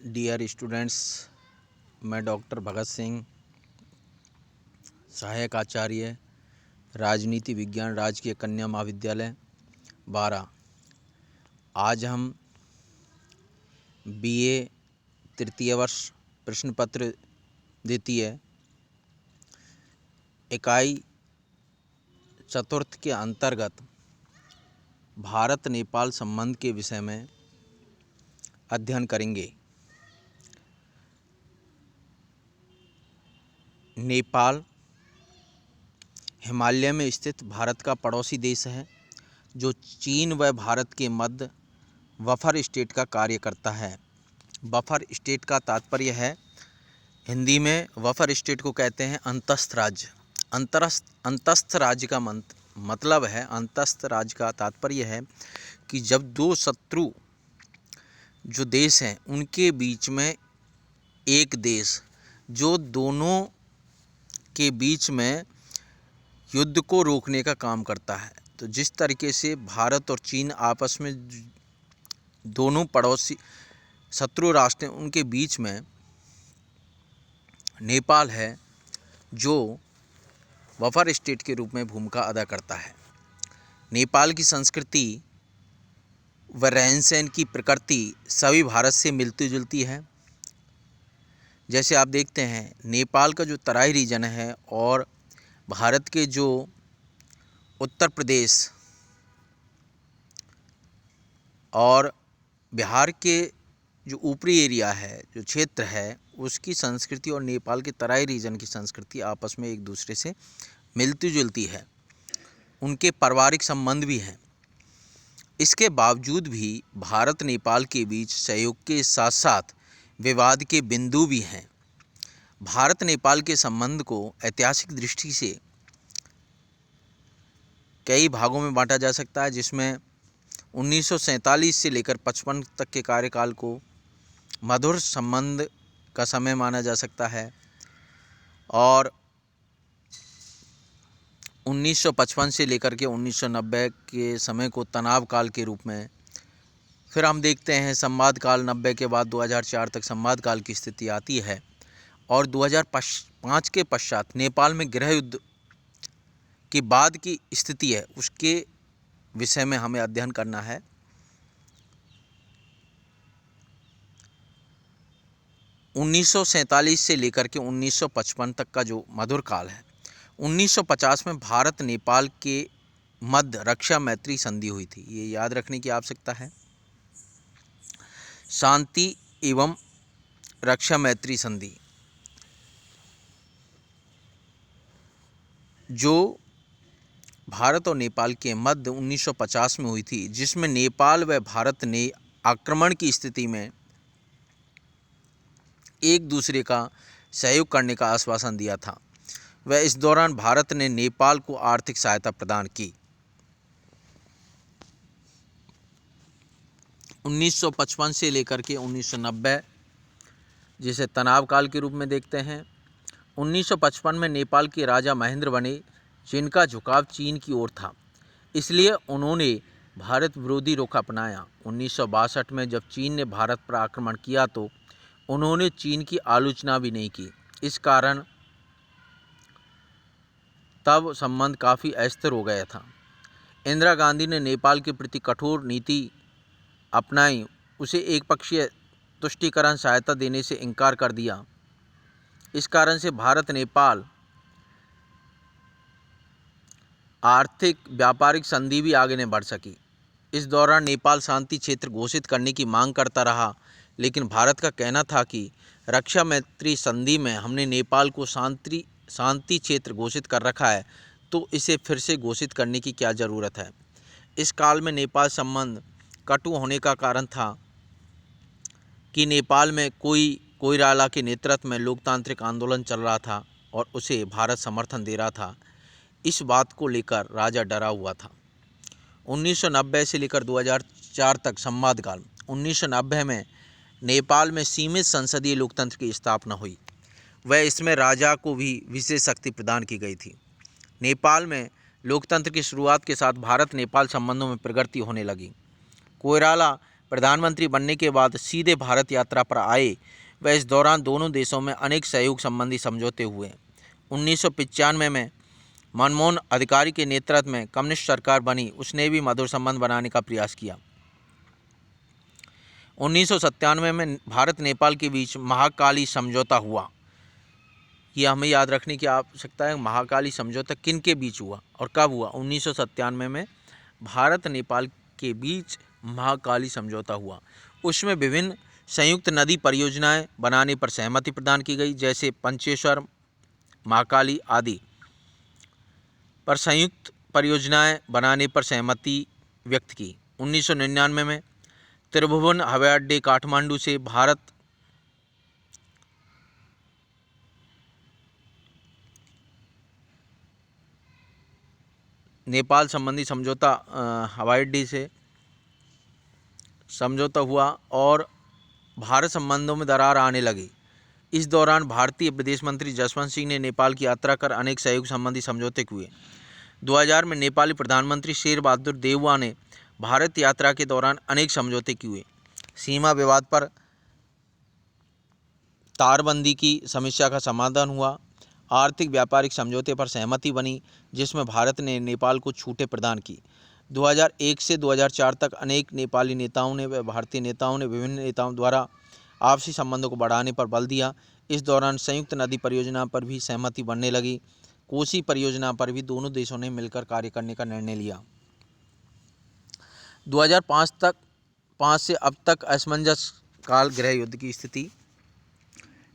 Dear students, मैं doctor Bhagat Singh, सहायक आचार्य, राजनीति विज्ञान, राजकीय कन्या महाविद्यालय 12। आज हम बीए तृतीय वर्ष प्रश्न पत्र द्वितीय इकाई चतुर्थ के अंतर्गत भारत नेपाल संबंध के विषय में अध्ययन करेंगे। नेपाल हिमालय में स्थित भारत का पड़ोसी देश है, जो चीन व भारत के मध्य बफर स्टेट का कार्य करता है। बफर स्टेट का तात्पर्य है, हिंदी में बफर स्टेट को कहते हैं अंतस्थ राज्य। अंतस्थ राज्य का मतलब है, अंतस्थ राज्य का तात्पर्य है कि जब दो शत्रु जो देश हैं उनके बीच में एक देश जो दोनों के बीच में युद्ध को रोकने का काम करता है। तो जिस तरीके से भारत और चीन आपस में दोनों पड़ोसी शत्रु राष्ट्र हैं, उनके बीच में नेपाल है जो बफर स्टेट के रूप में भूमिका अदा करता है। नेपाल की संस्कृति व रहन सहन की प्रकृति सभी भारत से मिलती जुलती है। जैसे आप देखते हैं, नेपाल का जो तराई रीजन है और भारत के जो उत्तर प्रदेश और बिहार के जो ऊपरी एरिया है, जो क्षेत्र है, उसकी संस्कृति और नेपाल के तराई रीजन की संस्कृति आपस में एक दूसरे से मिलती जुलती है। उनके पारिवारिक संबंध भी हैं। इसके बावजूद भी भारत नेपाल के बीच सहयोग के साथ साथ विवाद के बिंदु भी हैं। भारत नेपाल के संबंध को ऐतिहासिक दृष्टि से कई भागों में बांटा जा सकता है, जिसमें 1947 से लेकर 55 तक के कार्यकाल को मधुर संबंध का समय माना जा सकता है और 1955 से लेकर के 1990 के समय को तनाव काल के रूप में। फिर हम देखते हैं संवाद काल, 90 के बाद 2004 तक संवाद काल की स्थिति आती है और 2005 के पश्चात नेपाल में गृह युद्ध की बाद की स्थिति है, उसके विषय में हमें अध्ययन करना है। उन्नीस से लेकर के 1955 तक का जो मधुर काल है, 1950 में भारत नेपाल के मध्य रक्षा मैत्री संधि हुई थी। ये याद रखने की आवश्यकता है। शांति एवं रक्षा मैत्री संधि जो भारत और नेपाल के मध्य 1950 में हुई थी, जिसमें नेपाल व भारत ने आक्रमण की स्थिति में एक दूसरे का सहयोग करने का आश्वासन दिया था। वह इस दौरान भारत ने नेपाल को आर्थिक सहायता प्रदान की। 1955 से लेकर के 1990 जिसे तनाव काल के रूप में देखते हैं। 1955 में नेपाल के राजा महेंद्र बने, जिनका झुकाव चीन की ओर था, इसलिए उन्होंने भारत विरोधी रुख अपनाया। 1962 में जब चीन ने भारत पर आक्रमण किया तो उन्होंने चीन की आलोचना भी नहीं की। इस कारण तब संबंध काफ़ी अस्थिर हो गया था। इंदिरा गांधी ने नेपाल के प्रति कठोर नीति अपनाई, उसे एकपक्षीय तुष्टीकरण सहायता देने से इनकार कर दिया। इस कारण से भारत नेपाल आर्थिक व्यापारिक संधि भी आगे नहीं बढ़ सकी। इस दौरान नेपाल शांति क्षेत्र घोषित करने की मांग करता रहा, लेकिन भारत का कहना था कि रक्षा मैत्री संधि में हमने नेपाल को शांति क्षेत्र घोषित कर रखा है, तो इसे फिर से घोषित करने की क्या ज़रूरत है। इस काल में नेपाल संबंध कटु होने का कारण था कि नेपाल में कोइराला के नेतृत्व में लोकतांत्रिक आंदोलन चल रहा था और उसे भारत समर्थन दे रहा था। इस बात को लेकर राजा डरा हुआ था। 1990 से लेकर 2004 तक संवाद काल। 1990 में नेपाल में सीमित संसदीय लोकतंत्र की स्थापना हुई, वह इसमें राजा को भी विशेष शक्ति प्रदान की गई थी। नेपाल में लोकतंत्र की शुरुआत के साथ भारत नेपाल संबंधों में प्रगति होने लगी। कोइराला प्रधानमंत्री बनने के बाद सीधे भारत यात्रा पर आए व इस दौरान दोनों देशों में अनेक सहयोग संबंधी समझौते हुए। 1995 में मनमोहन अधिकारी के नेतृत्व में कम्युनिस्ट सरकार बनी, उसने भी मधुर संबंध बनाने का प्रयास किया। 1997 में भारत नेपाल के बीच महाकाली समझौता हुआ। ये हमें याद रखने की आवश्यकता है, महाकाली समझौता किन के बीच हुआ और कब हुआ। 1997 में भारत नेपाल के बीच महाकाली समझौता हुआ। उसमें विभिन्न संयुक्त नदी परियोजनाएं बनाने पर सहमति प्रदान की गई, जैसे पंचेश्वर, महाकाली आदि पर संयुक्त परियोजनाएं बनाने पर सहमति व्यक्त की। 1999 में त्रिभुवन हवाई अड्डे काठमांडू से भारत नेपाल संबंधी समझौता हवाई अड्डे से समझौता हुआ और भारत संबंधों में दरार आने लगी। इस दौरान भारतीय विदेश मंत्री जसवंत सिंह ने नेपाल की यात्रा कर अनेक सहयोग संबंधी समझौते हुए। 2000 में नेपाली प्रधानमंत्री शेर बहादुर देउवा ने भारत यात्रा के दौरान अनेक समझौते किए। सीमा विवाद पर तारबंदी की समस्या का समाधान हुआ। आर्थिक व्यापारिक समझौते पर सहमति बनी, जिसमें भारत ने नेपाल को छूटें प्रदान की। 2001 से 2004 तक अनेक नेपाली नेताओं ने व भारतीय नेताओं ने विभिन्न नेताओं द्वारा आपसी संबंधों को बढ़ाने पर बल दिया। इस दौरान संयुक्त नदी परियोजना पर भी सहमति बनने लगी। कोसी परियोजना पर भी दोनों देशों ने मिलकर कार्य करने का निर्णय लिया। 2005 से अब तक असमंजस काल गृह युद्ध की स्थिति,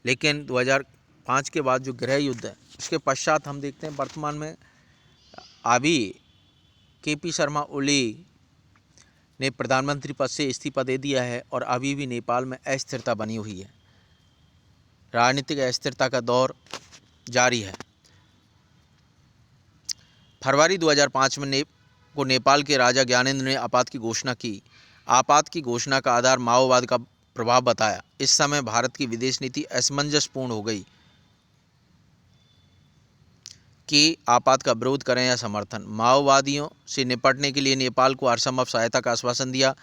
लेकिन 2005 के बाद जो गृह युद्ध है उसके पश्चात हम देखते हैं वर्तमान में अभी केपी शर्मा ओली ने प्रधानमंत्री पद से इस्तीफा दे दिया है और अभी भी नेपाल में अस्थिरता बनी हुई है। राजनीतिक अस्थिरता का दौर जारी है। फरवरी 2005 में नेपाल के राजा ज्ञानेंद्र ने आपात की घोषणा की। आपात की घोषणा का आधार माओवाद का प्रभाव बताया। इस समय भारत की विदेश नीति असमंजसपूर्ण हो गई कि आपात का विरोध करें या समर्थन। माओवादियों से निपटने के लिए नेपाल को हरसंभव सहायता का आश्वासन दिया,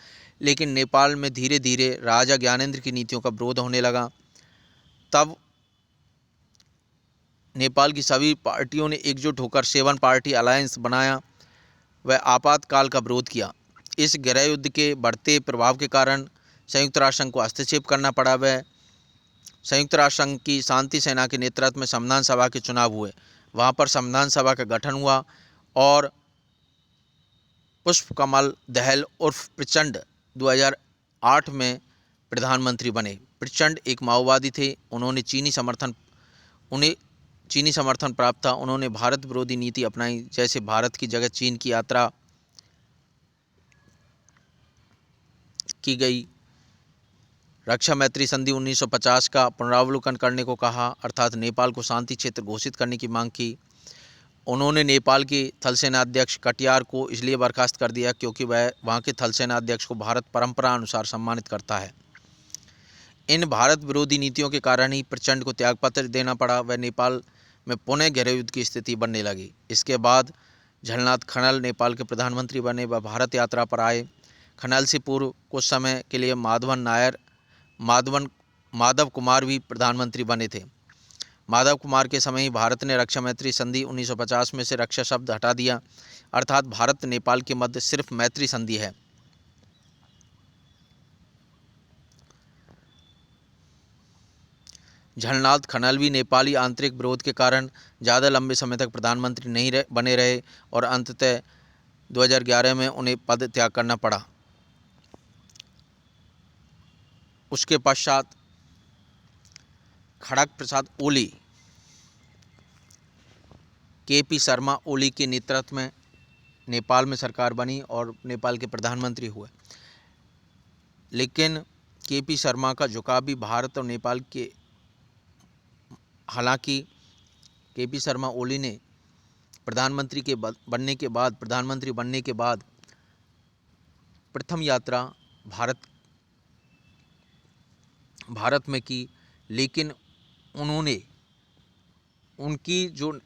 लेकिन नेपाल में धीरे धीरे राजा ज्ञानेंद्र की नीतियों का विरोध होने लगा। तब नेपाल की सभी पार्टियों ने एकजुट होकर 7 पार्टी अलायंस बनाया व आपातकाल का विरोध किया। इस गृह युद्ध के बढ़ते प्रभाव के कारण संयुक्त राष्ट्र संघ को हस्तक्षेप करना पड़ा व संयुक्त राष्ट्र संघ की शांति सेना के नेतृत्व में संविधान सभा के चुनाव हुए। वहाँ पर संविधान सभा का गठन हुआ और पुष्पकमल दहल उर्फ प्रचंड 2008 में प्रधानमंत्री बने। प्रचंड एक माओवादी थे। उन्हें चीनी समर्थन प्राप्त था। उन्होंने भारत विरोधी नीति अपनाई, जैसे भारत की जगह चीन की यात्रा की गई। रक्षा मैत्री संधि 1950 का पुनरावलोकन करने को कहा, अर्थात नेपाल को शांति क्षेत्र घोषित करने की मांग की। उन्होंने नेपाल के थल सेना अध्यक्ष कटियार को इसलिए बर्खास्त कर दिया क्योंकि वह वहाँ के थल सेना अध्यक्ष को भारत परंपरा अनुसार सम्मानित करता है। इन भारत विरोधी नीतियों के कारण ही प्रचंड को त्यागपत्र देना पड़ा। वह नेपाल में पुनः गृह युद्ध की स्थिति बनने लगी। इसके बाद झलनाथ खनल नेपाल के प्रधानमंत्री बने व भारत यात्रा पर आए। खनल से पूर्व कुछ समय के लिए माधव कुमार भी प्रधानमंत्री बने थे। माधव कुमार के समय ही भारत ने रक्षा मैत्री संधि 1950 में से रक्षा शब्द हटा दिया, अर्थात भारत नेपाल के मध्य सिर्फ मैत्री संधि है। झलनाथ खनल भी नेपाली आंतरिक विरोध के कारण ज़्यादा लंबे समय तक प्रधानमंत्री नहीं बने रहे और अंततः 2011 में उन्हें पद त्याग करना पड़ा। उसके पश्चात खड़ग प्रसाद ओली, केपी शर्मा ओली के नेतृत्व में नेपाल में सरकार बनी और नेपाल के प्रधानमंत्री हुए। लेकिन केपी शर्मा का झुकाव भी भारत और नेपाल के, हालांकि केपी शर्मा ओली ने प्रधानमंत्री बनने के बाद प्रथम यात्रा भारत में की, लेकिन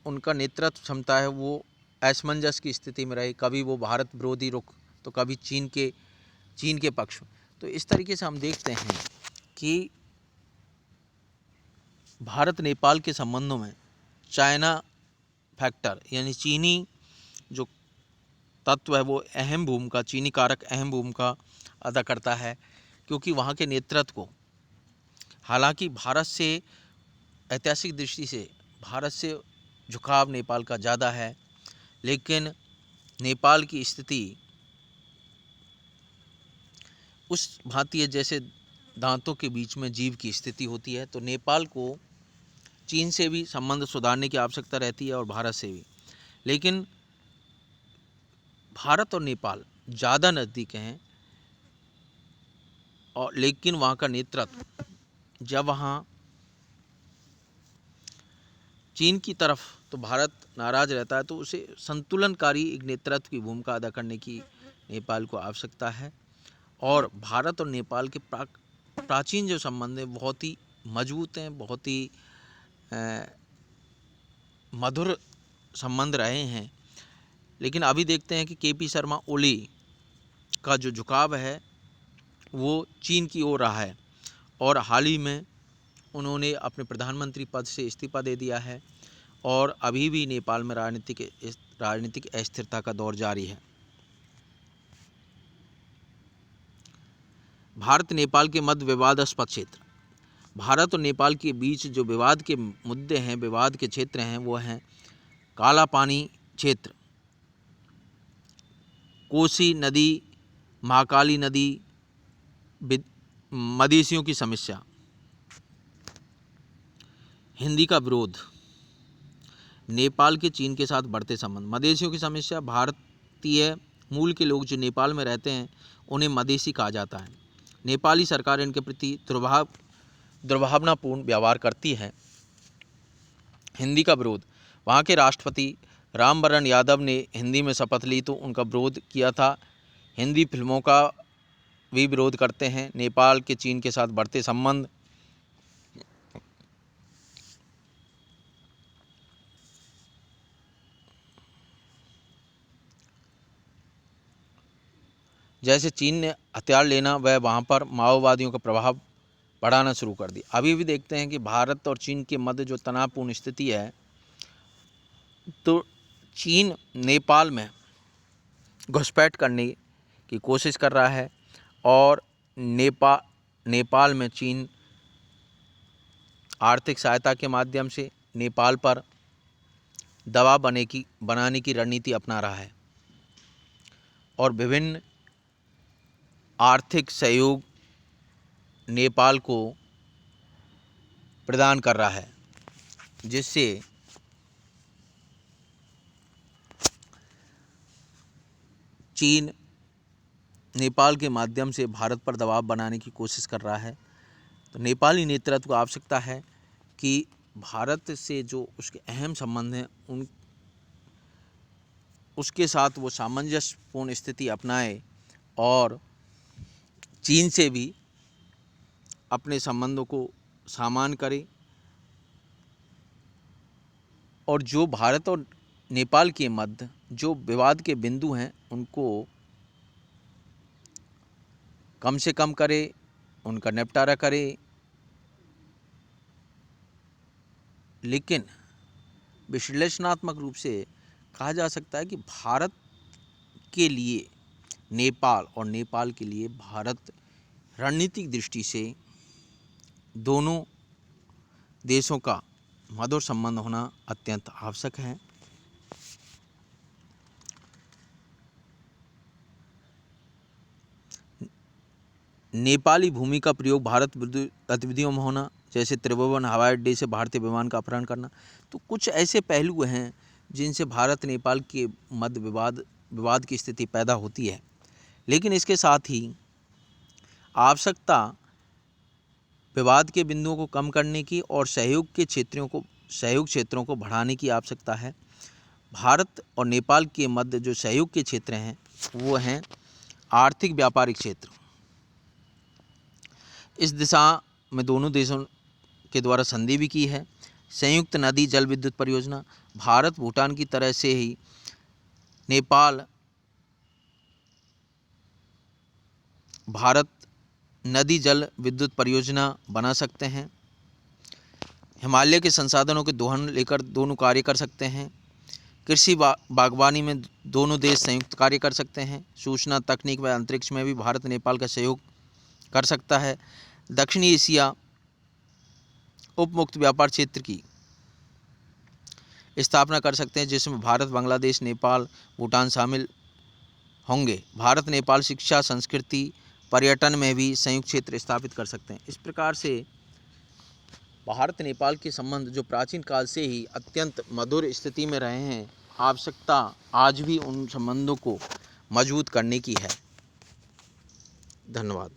उनका नेतृत्व क्षमता है वो असमंजस की स्थिति में रहे। कभी वो भारत विरोधी रुख तो कभी चीन के पक्ष में। तो इस तरीके से हम देखते हैं कि भारत नेपाल के संबंधों में चाइना फैक्टर यानी चीनी जो तत्व है वो अहम भूमिका, चीनी कारक अहम भूमिका अदा करता है, क्योंकि वहाँ के नेतृत्व को, हालांकि भारत से ऐतिहासिक दृष्टि से भारत से झुकाव नेपाल का ज़्यादा है, लेकिन नेपाल की स्थिति उस भांति है जैसे दांतों के बीच में जीभ की स्थिति होती है। तो नेपाल को चीन से भी संबंध सुधारने की आवश्यकता रहती है और भारत से भी, लेकिन भारत और नेपाल ज़्यादा नज़दीक हैं, और लेकिन वहाँ का नेतृत्व जब वहाँ चीन की तरफ तो भारत नाराज़ रहता है, तो उसे संतुलनकारी एक नेतृत्व की भूमिका अदा करने की नेपाल को आवश्यकता है। और भारत और नेपाल के प्राचीन जो संबंध हैं बहुत ही मजबूत हैं, बहुत ही मधुर संबंध रहे हैं। लेकिन अभी देखते हैं कि केपी शर्मा ओली का जो झुकाव है वो चीन की ओर रहा है, और हाल ही में उन्होंने अपने प्रधानमंत्री पद से इस्तीफा दे दिया है, और अभी भी नेपाल में राजनीतिक अस्थिरता का दौर जारी है। भारत नेपाल के मध्य विवादास्पद क्षेत्र। भारत और नेपाल के बीच जो विवाद के मुद्दे हैं, विवाद के क्षेत्र हैं, वो हैं काला पानी क्षेत्र, कोसी नदी, महाकाली नदी, मदेशियों की समस्या, हिंदी का विरोध, नेपाल के चीन के साथ बढ़ते संबंध, मदेशियों की समस्या। भारतीय मूल के लोग जो नेपाल में रहते हैं उन्हें मदेशी कहा जाता है। नेपाली सरकार इनके प्रति दुर्भावनापूर्ण व्यवहार करती है। हिंदी का विरोध, वहाँ के राष्ट्रपति रामवरण यादव ने हिंदी में शपथ ली तो उनका विरोध किया था। हिंदी फिल्मों का भी विरोध करते हैं। नेपाल के चीन के साथ बढ़ते संबंध, जैसे चीन ने हथियार लेना व वहाँ पर माओवादियों का प्रभाव बढ़ाना शुरू कर दिया। अभी भी देखते हैं कि भारत और चीन के मध्य जो तनावपूर्ण स्थिति है, तो चीन नेपाल में घुसपैठ करने की कोशिश कर रहा है, और नेपाल में चीन आर्थिक सहायता के माध्यम से नेपाल पर दबाव बनाने की रणनीति अपना रहा है, और विभिन्न आर्थिक सहयोग नेपाल को प्रदान कर रहा है, जिससे चीन नेपाल के माध्यम से भारत पर दबाव बनाने की कोशिश कर रहा है। तो नेपाली नेतृत्व को आवश्यकता है कि भारत से जो उसके अहम संबंध हैं उसके साथ वो सामंजस्यपूर्ण स्थिति अपनाए, और चीन से भी अपने संबंधों को सामान्य करे, और जो भारत और नेपाल के मध्य जो विवाद के बिंदु हैं उनको कम से कम करे, उनका निपटारा करे। लेकिन विश्लेषणात्मक रूप से कहा जा सकता है कि भारत के लिए नेपाल और नेपाल के लिए भारत रणनीतिक दृष्टि से दोनों देशों का मधुर संबंध होना अत्यंत आवश्यक है। नेपाली भूमि का प्रयोग भारत विरुद्ध गतिविधियों में होना, जैसे त्रिभुवन हवाई अड्डे से भारतीय विमान का अपहरण करना, तो कुछ ऐसे पहलू हैं जिनसे भारत नेपाल के मध्य विवाद की स्थिति पैदा होती है। लेकिन इसके साथ ही आवश्यकता विवाद के बिंदुओं को कम करने की और सहयोग क्षेत्रों को बढ़ाने की आवश्यकता है। भारत और नेपाल के मध्य जो सहयोग के क्षेत्र हैं वो हैं आर्थिक व्यापारिक क्षेत्र। इस दिशा में दोनों देशों के द्वारा संधि भी की है। संयुक्त नदी जल विद्युत परियोजना, भारत भूटान की तरह से ही नेपाल भारत नदी जल विद्युत परियोजना बना सकते हैं। हिमालय के संसाधनों के दोहन लेकर दोनों कार्य कर सकते हैं। कृषि बागवानी में दोनों देश संयुक्त कार्य कर सकते हैं। सूचना तकनीक व अंतरिक्ष में भी भारत नेपाल का सहयोग कर सकता है। दक्षिणी एशिया उपमुक्त व्यापार क्षेत्र की स्थापना कर सकते हैं, जिसमें भारत, बांग्लादेश, नेपाल, भूटान शामिल होंगे। भारत नेपाल शिक्षा, संस्कृति, पर्यटन में भी संयुक्त क्षेत्र स्थापित कर सकते हैं। इस प्रकार से भारत नेपाल के संबंध जो प्राचीन काल से ही अत्यंत मधुर स्थिति में रहे हैं, आवश्यकता आज भी उन संबंधों को मजबूत करने की है। धन्यवाद।